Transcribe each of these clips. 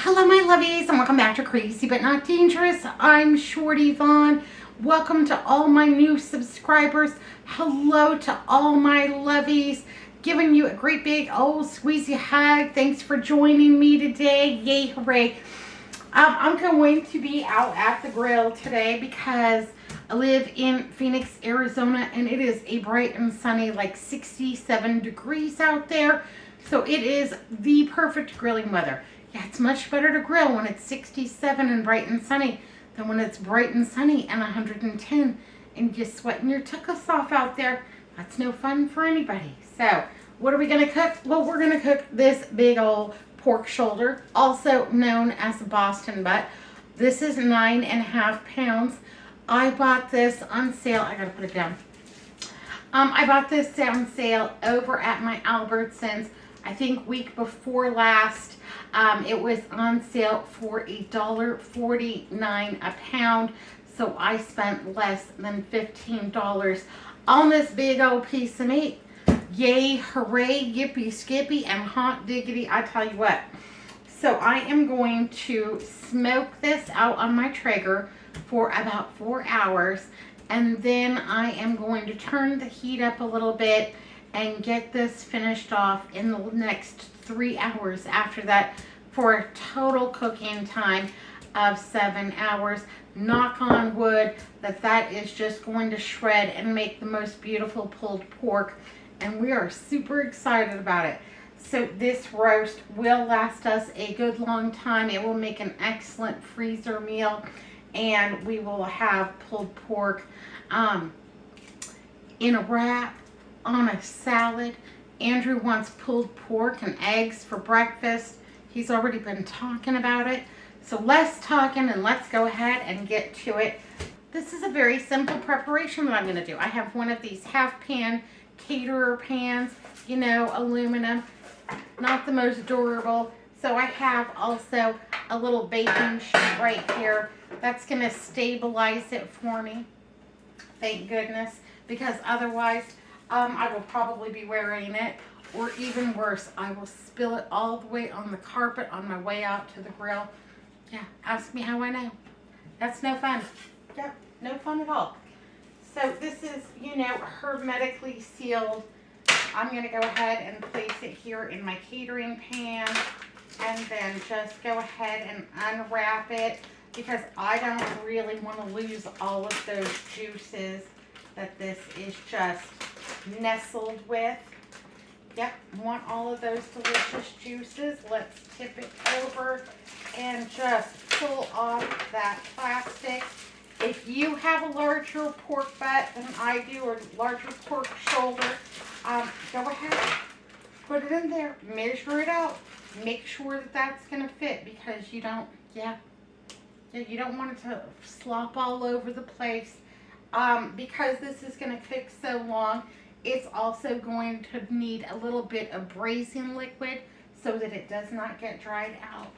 Hello, my lovies, and welcome back to Crazy But Not Dangerous. I'm Shorty Vaughn. Welcome to all my new subscribers. Hello to all my lovies. Giving you a great big old squeezy hug. Thanks for joining me today. Yay, hooray. I'm going to be out at the grill today because I live in Phoenix, Arizona, and it is a bright and sunny, like 67 degrees out there. So it is the perfect grilling weather. Yeah, it's much better to grill when it's 67 and bright and sunny than when it's bright and sunny and 110 and you're sweating your tuchus off out there. That's no fun for anybody. So, what are we going to cook? Well, we're going to cook this big old pork shoulder, also known as a Boston butt. This is 9.5 pounds. I bought this on sale. I got to put it down. I bought this on sale over at my Albertsons, I think week before last. It was on sale for $1.49 a pound, so I spent less than $15 on this big old piece of meat. Yay, hooray, yippee skippy, and hot diggity, I tell you what. So I am going to smoke this out on my Traeger for about 4 hours, and then I am going to turn the heat up a little bit and get this finished off in the next 3 hours after that for a total cooking time of 7 hours. Knock on wood that is just going to shred and make the most beautiful pulled pork, and we are super excited about it. So this roast will last us a good long time. It will make an excellent freezer meal, and we will have pulled pork in a wrap, on a salad. Andrew wants pulled pork and eggs for breakfast. He's already been talking about it. So less talking and let's go ahead and get to it. This is a very simple preparation that I'm going to do. I have one of these half pan caterer pans, you know, aluminum, not the most durable. So I have also a little baking sheet right here that's going to stabilize it for me. Thank goodness, because otherwise I will probably be wearing it, or even worse, I will spill it all the way on the carpet on my way out to the grill. Yeah, ask me how I know. That's no fun. Yep, no fun at all. So this is, you know, hermetically sealed. I'm going to go ahead and place it here in my catering pan, and then just go ahead and unwrap it, because I don't really want to lose all of those juices that this is just nestled with. Yep, want all of those delicious juices. Let's tip it over and just pull off that plastic. If you have a larger pork butt than I do, or larger pork shoulder, go ahead, put it in there, measure it out, make sure that that's going to fit, because you don't, you don't want it to slop all over the place. Because this is going to cook so long, it's also going to need a little bit of braising liquid so that it does not get dried out.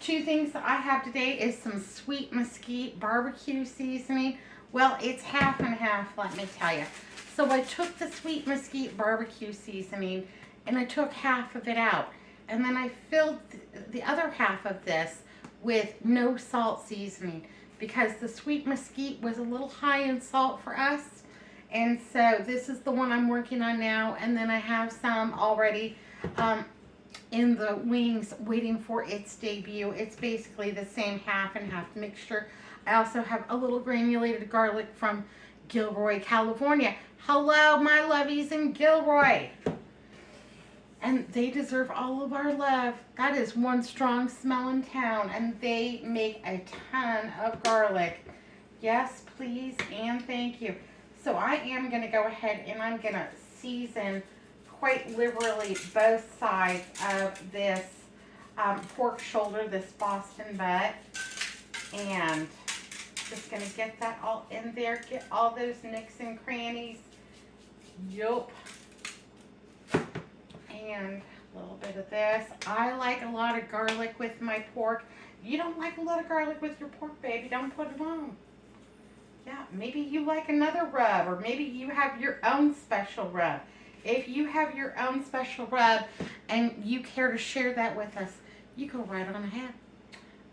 Two things that I have today is some sweet mesquite barbecue seasoning. Well, it's half and half, let me tell you. So I took the sweet mesquite barbecue seasoning and I took half of it out. And then I filled the other half of this with no salt seasoning, because the sweet mesquite was a little high in salt for us. And so this is the one I'm working on now. And then I have some already in the wings waiting for its debut. It's basically the same half and half mixture. I also have a little granulated garlic from Gilroy, California. Hello, my lovies in Gilroy. And they deserve all of our love. That is one strong smell in town, and they make a ton of garlic. Yes, please, and thank you. So I am going to go ahead and I'm going to season quite liberally both sides of this pork shoulder, this Boston butt, and just going to get that all in there, get all those nicks and crannies. Yup. And a little bit of this. I like a lot of garlic with my pork. you don't like a lot of garlic with your pork, baby, don't put it on. Yeah, maybe you like another rub, or maybe you have your own special rub. If you have your own special rub and you care to share that with us, you go right on ahead.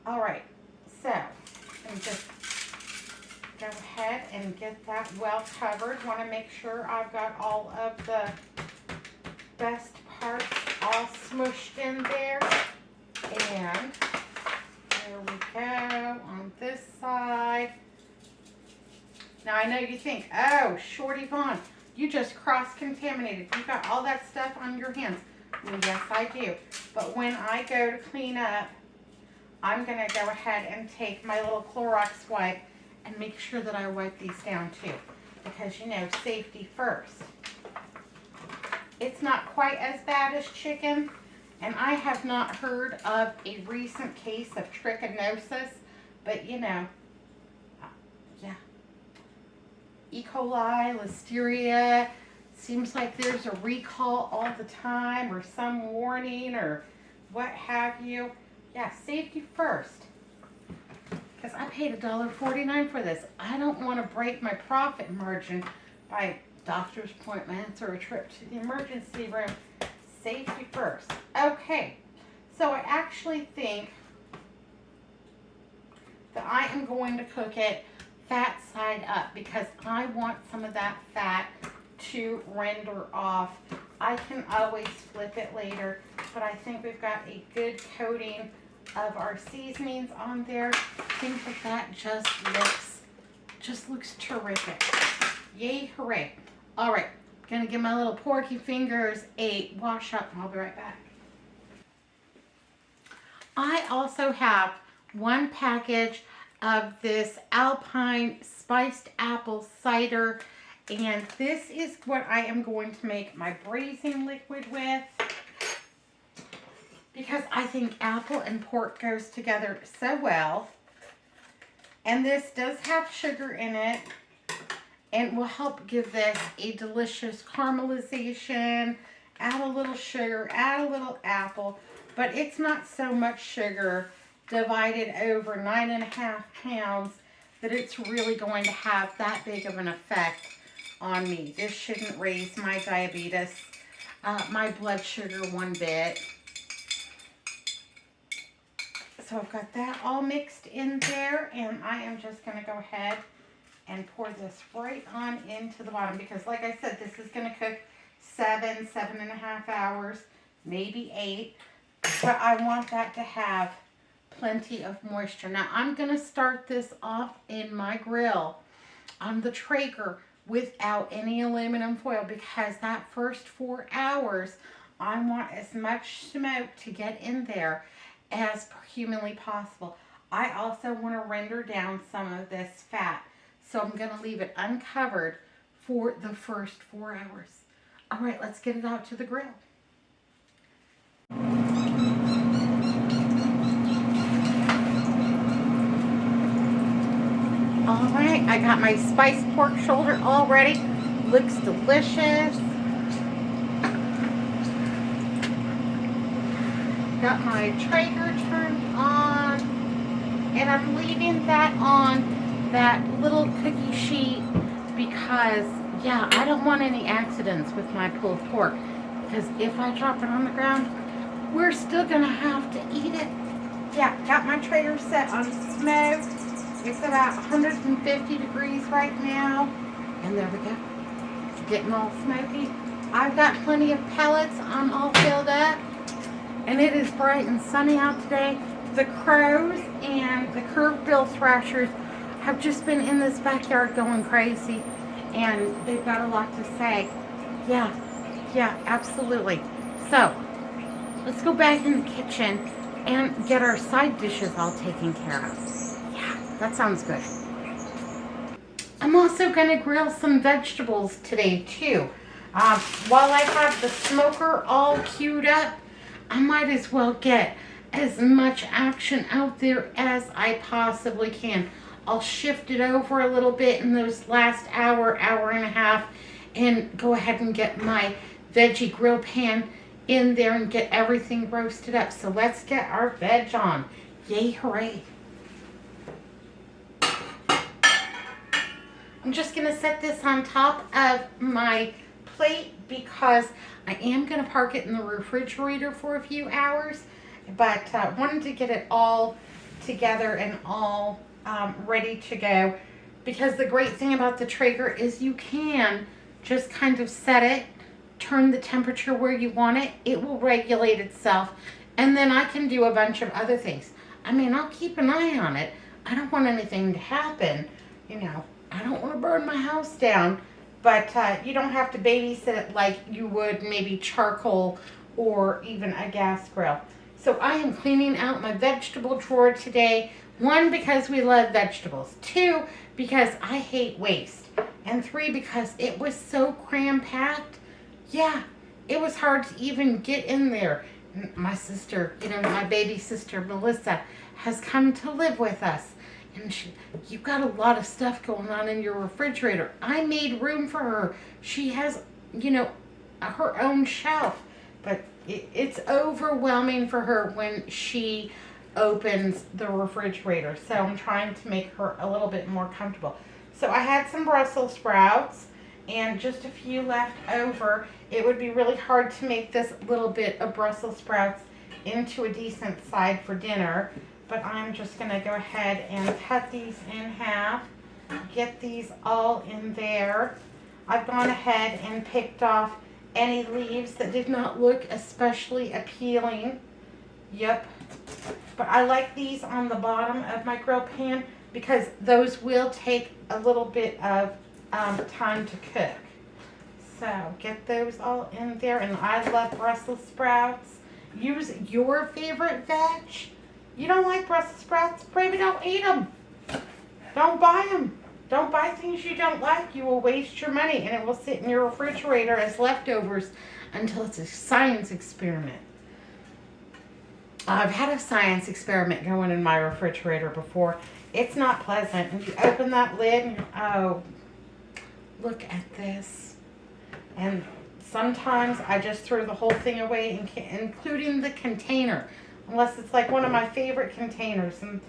All right, so let me just go ahead and get that well covered. Want to make sure I've got all of the best parts all smushed in there. And there we go on this side. Now I know you think, oh, Shorty Vaughn, you just cross-contaminated. You got all that stuff on your hands. Well, yes, I do. But when I go to clean up, I'm going to go ahead and take my little Clorox wipe and make sure that I wipe these down too. Because, you know, safety first. It's not quite as bad as chicken. And I have not heard of a recent case of trichinosis. But, you know, yeah. E. coli, listeria, seems like there's a recall all the time, or some warning, or what have you. Yeah, safety first. Because I paid $1.49 for this. I don't want to break my profit margin by doctor's appointments or a trip to the emergency room. Safety first. Okay, so I actually think that I am going to cook it fat side up because I want some of that fat to render off. I can always flip it later, but I think we've got a good coating of our seasonings on there. I think that just looks terrific. Yay, hooray. All right, gonna give my little porky fingers a wash up and I'll be right back. I also have one package of this Alpine spiced apple cider, and this is what I am going to make my braising liquid with, because I think apple and pork goes together so well. And this does have sugar in it and will help give this a delicious caramelization. Add a little sugar, add a little apple, but it's not so much sugar divided over 9.5 pounds that it's really going to have that big of an effect on me. This shouldn't raise my diabetes, my blood sugar one bit. So I've got that all mixed in there, and I am just going to go ahead and pour this right on into the bottom, because like I said, this is going to cook 7.5 hours, maybe 8, but I want that to have plenty of moisture. Now I'm going to start this off in my grill on the Traeger without any aluminum foil, because that first 4 hours I want as much smoke to get in there as humanly possible. I also want to render down some of this fat, so I'm going to leave it uncovered for the first 4 hours. All right, let's get it out to the grill. All right, I got my spiced pork shoulder all ready. Looks delicious. Got my Traeger turned on, and I'm leaving that on that little cookie sheet because, yeah, I don't want any accidents with my pulled pork, because if I drop it on the ground, we're still gonna have to eat it. Yeah, got my Traeger set on smoke. It's about 150 degrees right now, and there we go. It's getting all smoky. I've got plenty of pellets. I'm all filled up. And it is bright and sunny out today. The crows and the curved bill thrashers have just been in this backyard going crazy, and they've got a lot to say. Yeah, absolutely. So let's go back in the kitchen and get our side dishes all taken care of. Yeah, that sounds good. I'm also going to grill some vegetables today too. While I have the smoker all queued up, I might as well get as much action out there as I possibly can. I'll shift it over a little bit in those last hour, hour and a half, and go ahead and get my veggie grill pan in there and get everything roasted up. So let's get our veg on. Yay, hooray. I'm just going to set this on top of my plate because I am going to park it in the refrigerator for a few hours. But wanted to get it all together and all ready to go. Because the great thing about the Traeger is you can just kind of set it, turn the temperature where you want it. It will regulate itself. And then I can do a bunch of other things. I mean, I'll keep an eye on it. I don't want anything to happen, you know. I don't want to burn my house down, but you don't have to babysit it like you would maybe charcoal or even a gas grill. So I am cleaning out my vegetable drawer today. 1, because we love vegetables. 2, because I hate waste. And 3, because it was so cram-packed. Yeah, it was hard to even get in there. My sister, you know, my baby sister, Melissa, has come to live with us. And you've got a lot of stuff going on in your refrigerator. I made room for her. She has, you know, her own shelf. But it's overwhelming for her when she opens the refrigerator. So I'm trying to make her a little bit more comfortable. So I had some Brussels sprouts and just a few left over. It would be really hard to make this little bit of Brussels sprouts into a decent side for dinner. But I'm just going to go ahead and cut these in half, get these all in there. I've gone ahead and picked off any leaves that did not look especially appealing. Yep. But I like these on the bottom of my grill pan because those will take a little bit of time to cook. So get those all in there. And I love Brussels sprouts. Use your favorite veg. You don't like Brussels sprouts? Maybe don't eat them. Don't buy them. Don't buy things you don't like. You will waste your money and it will sit in your refrigerator as leftovers until it's a science experiment. I've had a science experiment going in my refrigerator before. It's not pleasant. And you open that lid and oh, look at this. And sometimes I just throw the whole thing away, including the container. Unless it's like one of my favorite containers. And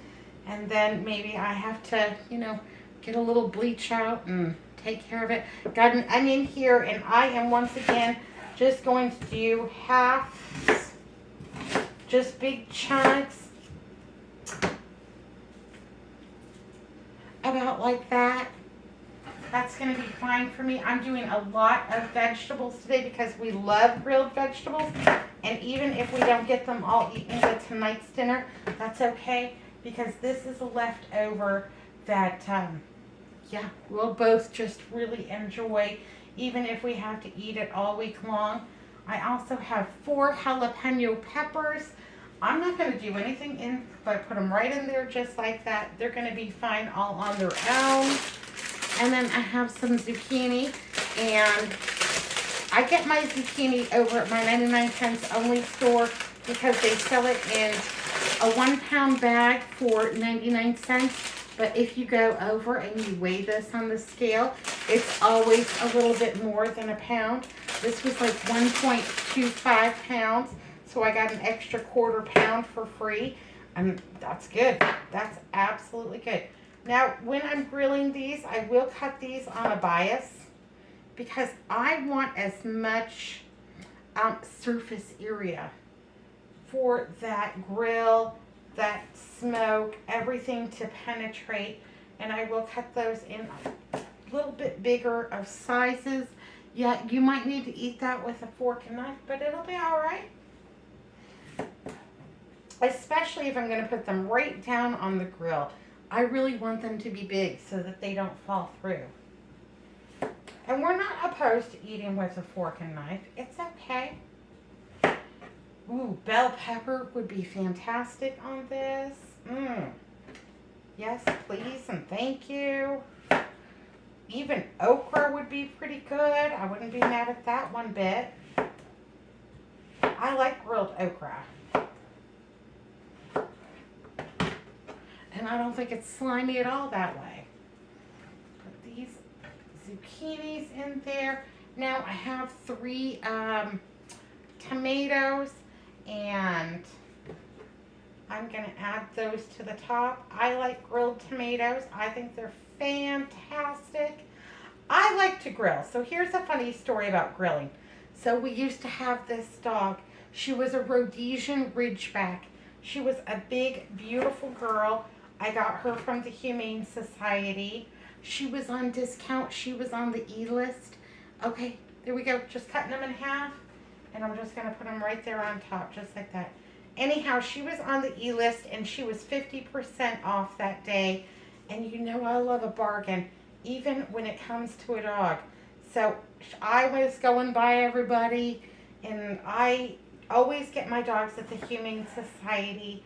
then maybe I have to, you know, get a little bleach out and take care of it. Got an onion here, and I am once again just going to do halves, just big chunks. About like that. That's going to be fine for me. I'm doing a lot of vegetables today because we love grilled vegetables. And even if we don't get them all eaten with tonight's dinner, that's okay. Because this is a leftover that, yeah, we'll both just really enjoy. Even if we have to eat it all week long. I also have 4 jalapeno peppers. I'm not going to do anything in, but put them right in there just like that. They're going to be fine all on their own. And then I have some zucchini, and I get my zucchini over at my 99-cents only store because they sell it in a 1-pound bag for 99 cents. But if you go over and you weigh this on the scale, it's always a little bit more than a pound. This was like 1.25 pounds, so I got an extra 1/4 pound for free, and that's good. That's absolutely good. Now, when I'm grilling these, I will cut these on a bias because I want as much surface area for that grill, that smoke, everything to penetrate. And I will cut those in a little bit bigger of sizes. Yeah, you might need to eat that with a fork and knife, but it'll be all right. Especially if I'm going to put them right down on the grill. I really want them to be big so that they don't fall through. And we're not opposed to eating with a fork and knife. It's okay. Ooh, bell pepper would be fantastic on this. Yes, please, and thank you. Even okra would be pretty good. I wouldn't be mad at that one bit. I like grilled okra. And I don't think it's slimy at all that way. Put these zucchinis in there. Now I have 3 tomatoes and I'm going to add those to the top. I like grilled tomatoes. I think they're fantastic. I like to grill. So here's a funny story about grilling. So we used to have this dog. She was a Rhodesian Ridgeback. She was a big, beautiful girl. I got her from the Humane Society. She was on discount. She was on the E-list. Okay, there we go. Just cutting them in half. And I'm just going to put them right there on top, just like that. Anyhow, she was on the E-list, and she was 50% off that day. And you know I love a bargain, even when it comes to a dog. So I was going by everybody, and I always get my dogs at the Humane Society.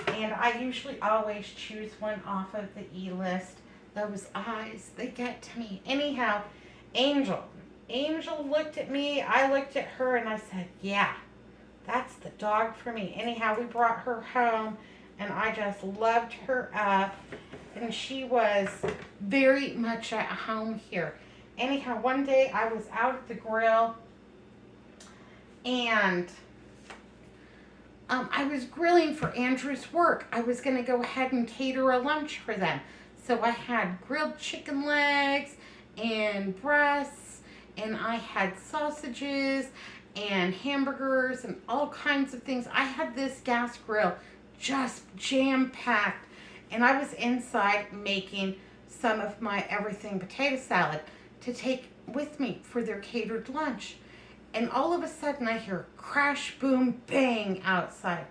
And I usually always choose one off of the E-list. Those eyes, they get to me. Anyhow, Angel looked at me, I looked at her, and I said, yeah, that's the dog for me. Anyhow, we brought her home, and I just loved her up, and she was very much at home here. Anyhow, one day I was out at the grill, and I was grilling for Andrew's work. I was going to go ahead and cater a lunch for them. So I had grilled chicken legs and breasts, and I had sausages and hamburgers and all kinds of things. I had this gas grill just jam-packed, and I was inside making some of my everything potato salad to take with me for their catered lunch. And all of a sudden I hear crash, boom, bang outside.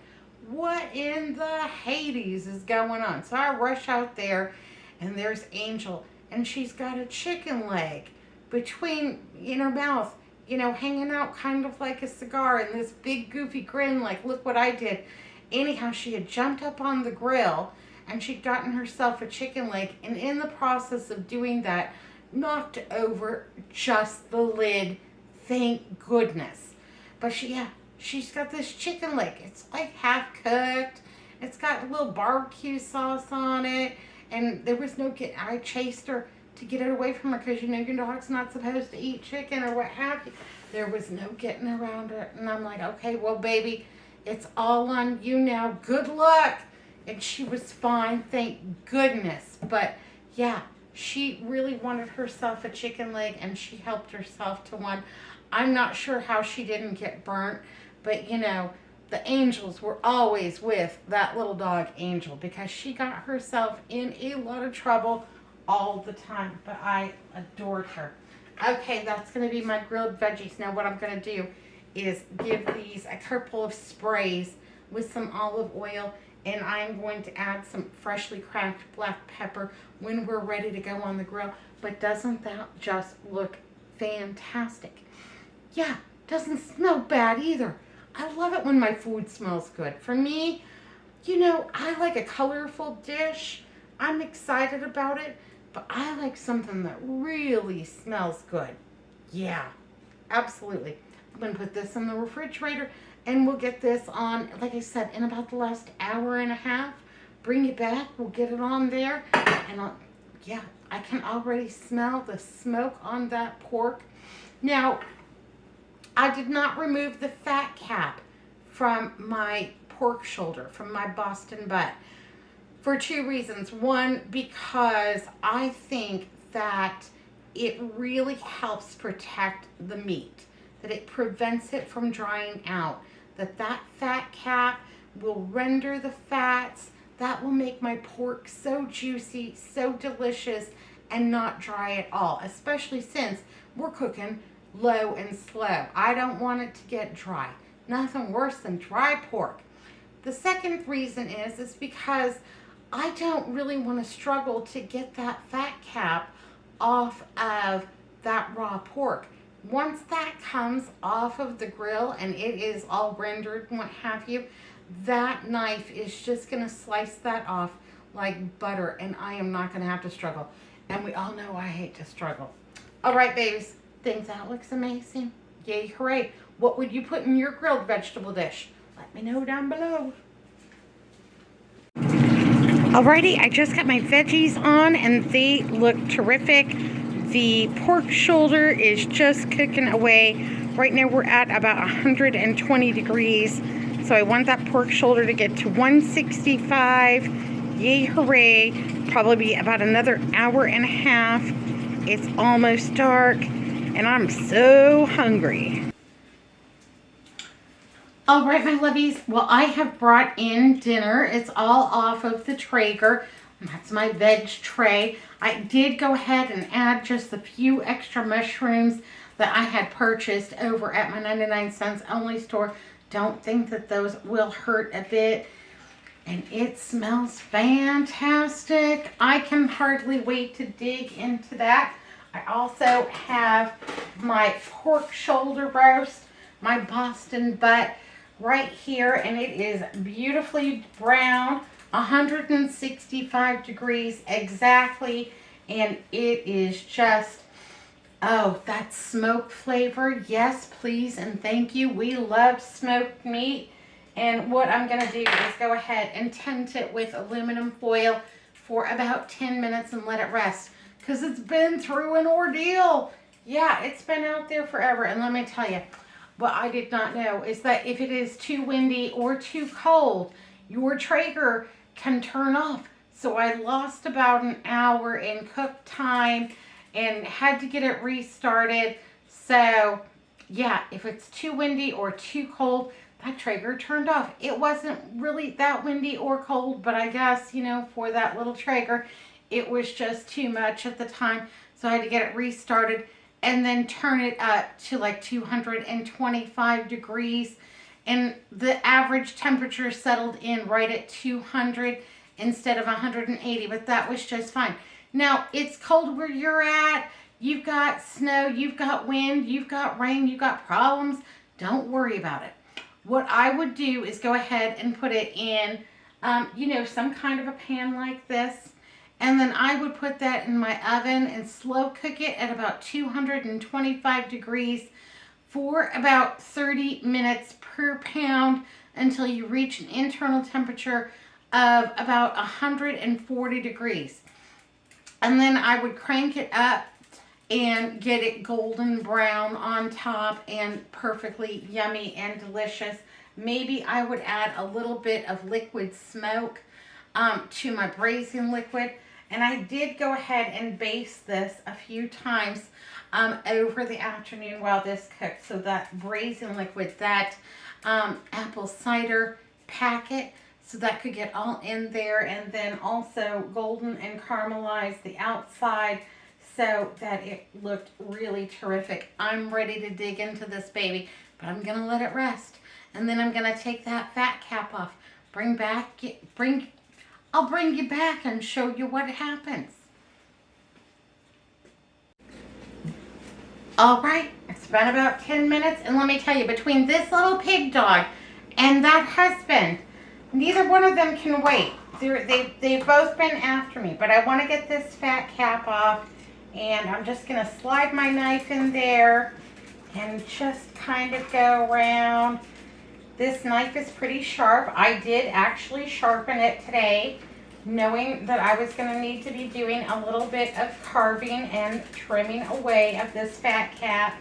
What in the Hades is going on? So I rush out there, and there's Angel, and she's got a chicken leg between in her mouth, you know, hanging out kind of like a cigar, and this big goofy grin like, look what I did. Anyhow, she had jumped up on the grill, and she'd gotten herself a chicken leg, and in the process of doing that, knocked over just the lid. Thank goodness. But she's got this chicken leg. It's like half cooked. It's got a little barbecue sauce on it. And there was no I chased her to get it away from her, because you know your dog's not supposed to eat chicken or what have you. There was no getting around it. And I'm like, okay, well, baby, it's all on you now. Good luck. And she was fine, thank goodness. But yeah, she really wanted herself a chicken leg, and she helped herself to one. I'm not sure how she didn't get burnt, but you know, the angels were always with that little dog Angel, because she got herself in a lot of trouble all the time, but I adored her. Okay, that's going to be my grilled veggies. Now what I'm going to do is give these a couple of sprays with some olive oil, and I'm going to add some freshly cracked black pepper when we're ready to go on the grill. But doesn't that just look fantastic? Yeah, doesn't smell bad either. I love it when my food smells good. For me, you know, I like a colorful dish. I'm excited about it, but I like something that really smells good. Yeah, absolutely. I'm going to put this in the refrigerator, and we'll get this on, like I said, in about the last hour and a half. Bring it back. We'll get it on there. And yeah, I can already smell the smoke on that pork. Now, I did not remove the fat cap from my pork shoulder, from my Boston butt, for two reasons. One, because I think that it really helps protect the meat, that it prevents it from drying out, that fat cap will render the fats, that will make my pork so juicy, so delicious, and not dry at all, especially since we're cooking low and slow. I don't want it to get dry. Nothing worse than dry pork. The second reason is because I don't really want to struggle to get that fat cap off of that raw pork. Once that comes off of the grill and it is all rendered and what have you, that knife is just going to slice that off like butter, and I am not going to have to struggle. And we all know I hate to struggle. All right, babies. Think that looks amazing? Yay, hooray. What would you put in your grilled vegetable dish? Let me know down below. Alrighty, I just got my veggies on, and they look terrific. The pork shoulder is just cooking away. Right now we're at about 120 degrees. So I want that pork shoulder to get to 165. Yay, hooray. Probably be about another hour and a half. It's almost dark, and I'm so hungry. All right, my lovies. Well, I have brought in dinner. It's all off of the Traeger. That's my veg tray. I did go ahead and add just a few extra mushrooms that I had purchased over at my 99 cents only store. Don't think that those will hurt a bit. And it smells fantastic. I can hardly wait to dig into that. I also have my pork shoulder roast, my Boston butt right here, and it is beautifully brown, 165 degrees exactly, and it is just, oh, that smoke flavor. Yes, please, and thank you. We love smoked meat. And what I'm going to do is go ahead and tent it with aluminum foil for about 10 minutes and let it rest. Because it's been through an ordeal. Yeah, it's been out there forever. And let me tell you, what I did not know is that if it is too windy or too cold, your Traeger can turn off. So I lost about an hour in cook time and had to get it restarted. So, yeah, if it's too windy or too cold, that Traeger turned off. It wasn't really that windy or cold, but I guess, you know, for that little Traeger, it was just too much at the time. So I had to get it restarted and then turn it up to like 225 degrees. And the average temperature settled in right at 200 instead of 180, but that was just fine. Now, it's cold where you're at. You've got snow, you've got wind, you've got rain, you've got problems. Don't worry about it. What I would do is go ahead and put it in, you know, some kind of a pan like this. And then I would put that in my oven and slow cook it at about 225 degrees for about 30 minutes per pound until you reach an internal temperature of about 140 degrees. And then I would crank it up and get it golden brown on top and perfectly yummy and delicious. Maybe I would add a little bit of liquid smoke to my braising liquid. And I did go ahead and baste this a few times over the afternoon while this cooked. So that braising liquid, that apple cider packet, so that could get all in there, and then also golden and caramelize the outside so that it looked really terrific. I'm ready to dig into this baby, but I'm gonna let it rest. And then I'm gonna take that fat cap off. I'll bring you back and show you what happens. All right, it's been about 10 minutes, and let me tell you, between this little pig dog and that husband, neither one of them can wait. They've both been after me, but I want to get this fat cap off, and I'm just going to slide my knife in there and just kind of go around. This knife is pretty sharp. I did actually sharpen it today, knowing that I was going to need to be doing a little bit of carving and trimming away of this fat cap.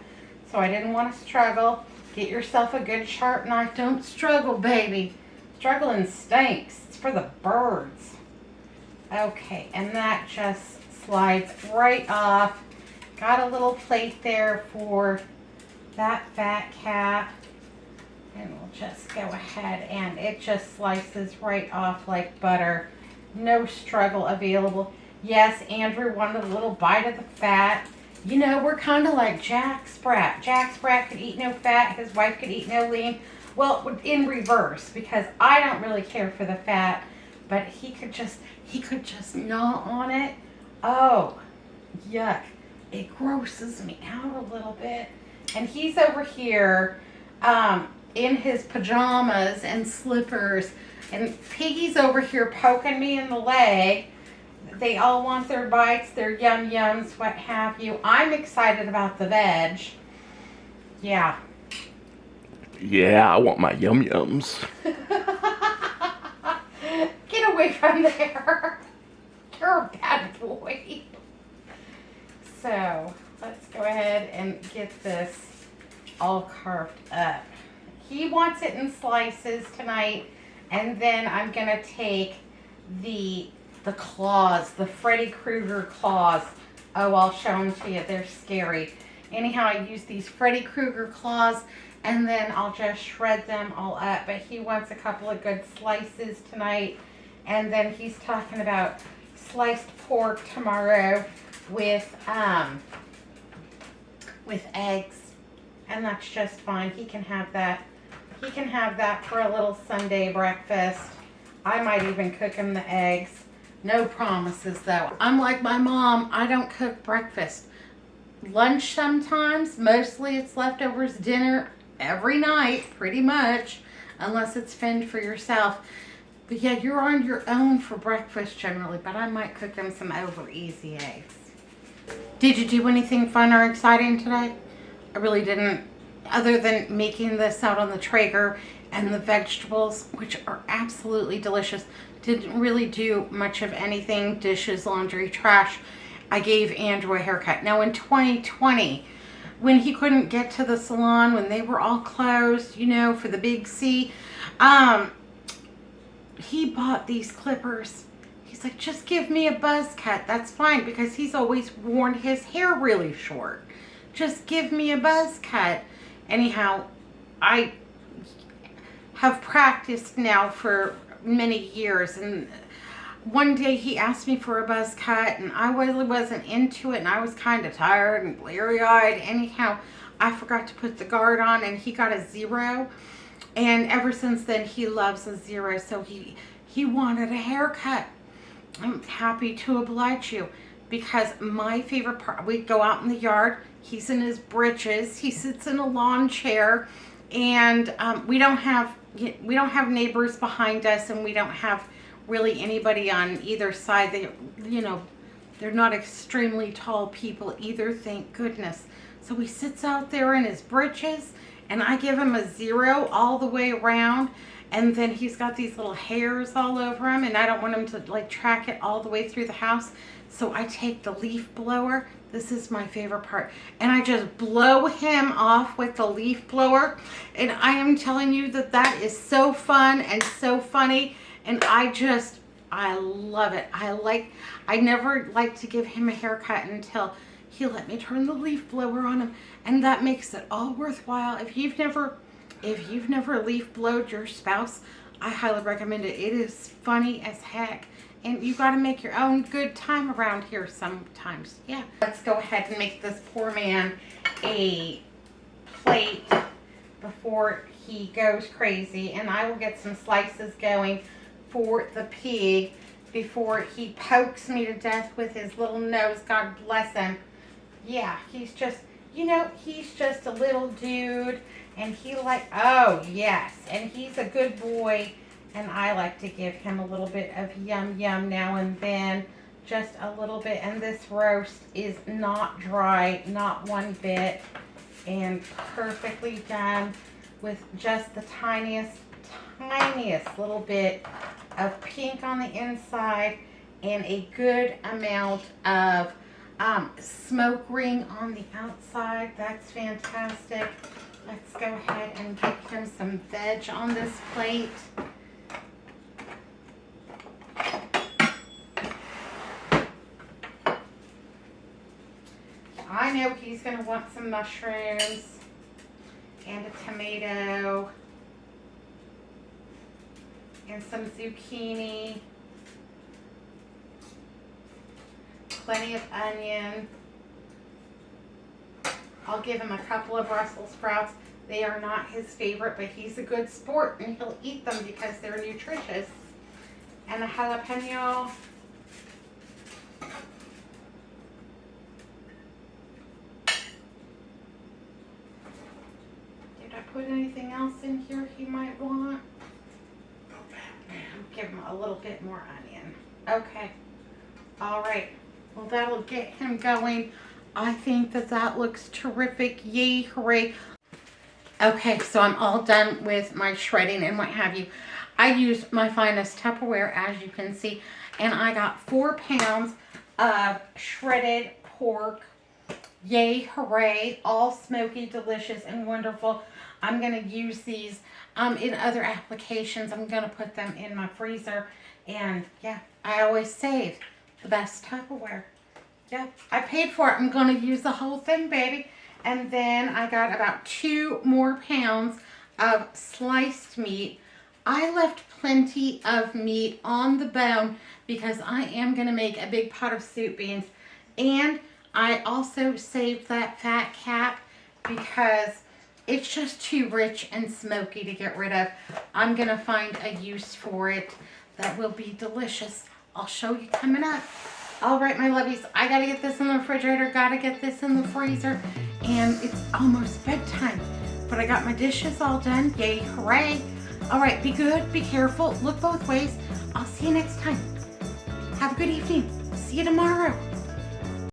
So I didn't want to struggle. Get yourself a good sharp knife. Don't struggle, baby. Struggling stinks. It's for the birds. Okay, and that just slides right off. Got a little plate there for that fat cap. And we'll just go ahead and it just slices right off like butter. No struggle available. Yes, Andrew wanted a little bite of the fat. You know, we're kind of like Jack Sprat. Jack Sprat could eat no fat. His wife could eat no lean. Well, in reverse, because I don't really care for the fat, but he could just gnaw on it. Oh, yuck. It grosses me out a little bit. And he's over here in his pajamas and slippers. And Piggy's over here poking me in the leg. They all want their bites, their yum-yums, what have you. I'm excited about the veg. Yeah. Yeah, I want my yum-yums. Get away from there. You're a bad boy. So, let's go ahead and get this all carved up he wants it in slices tonight. And then I'm going to take the claws, the Freddy Krueger claws. Oh, I'll show them to you. They're scary. Anyhow, I use these Freddy Krueger claws, and then I'll just shred them all up. But he wants a couple of good slices tonight. And then he's talking about sliced pork tomorrow with eggs. And that's just fine. He can have that. He can have that for a little Sunday breakfast. I might even cook him the eggs. No promises though. I'm like my mom, I don't cook breakfast. Lunch sometimes, mostly it's leftovers. Dinner every night, pretty much, unless it's fend for yourself. But yeah, you're on your own for breakfast generally, but I might cook them some over easy eggs. Did you do anything fun or exciting today? I really didn't, other than making this out on the Traeger and the vegetables, which are absolutely delicious. Didn't really do much of anything. Dishes, laundry, trash. I gave Andrew a haircut. Now in 2020, when he couldn't get to the salon, when they were all closed, you know, for the big C, he bought these clippers. He's like, just give me a buzz cut. That's fine, because he's always worn his hair really short. Just give me a buzz cut. Anyhow, I have practiced now for many years, and one day he asked me for a buzz cut, and I really wasn't into it, and I was kind of tired and bleary-eyed. Anyhow, I forgot to put the guard on, and he got a 0, and ever since then he loves a 0. So he wanted a haircut. I'm happy to oblige you, because my favorite part, we go out in the yard, he's in his breeches, he sits in a lawn chair, and we don't have neighbors behind us, and we don't have really anybody on either side. They, you know, they're not extremely tall people either, thank goodness. So he sits out there in his breeches, and I give him a 0 all the way around, and then he's got these little hairs all over him, and I don't want him to like track it all the way through the house. So I take the leaf blower. This is my favorite part. And I just blow him off with the leaf blower. And I am telling you that that is so fun and so funny. And I love it. I never like to give him a haircut until he let me turn the leaf blower on him. And that makes it all worthwhile. If you've never leaf blowed your spouse, I highly recommend it. It is funny as heck. And you got to make your own good time around here sometimes. Yeah. Let's go ahead and make this poor man a plate before he goes crazy. And I will get some slices going for the pig before he pokes me to death with his little nose. God bless him. Yeah, he's just, you know, he's just a little dude. And he oh yes, and he's a good boy. And I like to give him a little bit of yum yum now and then, just a little bit. And this roast is not dry, not one bit, and perfectly done with just the tiniest little bit of pink on the inside and a good amount of smoke ring on the outside. That's fantastic. Let's go ahead and give him some veg on this plate. I know he's going to want some mushrooms and a tomato and some zucchini, plenty of onion. I'll give him a couple of Brussels sprouts. They are not his favorite, but he's a good sport and he'll eat them because they're nutritious. And a jalapeno. Did I put anything else in here he might want? Give him a little bit more onion. Okay. All right. Well, that'll get him going. I think that looks terrific. Yay, hooray. Okay, so I'm all done with my shredding and what have you. I used my finest Tupperware, as you can see, and I got 4 pounds of shredded pork. Yay, hooray. All smoky, delicious, and wonderful. I'm going to use these in other applications. I'm going to put them in my freezer. And yeah, I always save the best Tupperware. Yep, I paid for it. I'm going to use the whole thing, baby. And then I got about 2 more pounds of sliced meat. I left plenty of meat on the bone because I am going to make a big pot of soup beans. And I also saved that fat cap because it's just too rich and smoky to get rid of. I'm going to find a use for it that will be delicious. I'll show you coming up. All right, my lovies, I got to get this in the refrigerator, got to get this in the freezer, and it's almost bedtime. But I got my dishes all done. Yay, hooray. All right, be good, be careful, look both ways. I'll see you next time. Have a good evening. See you tomorrow.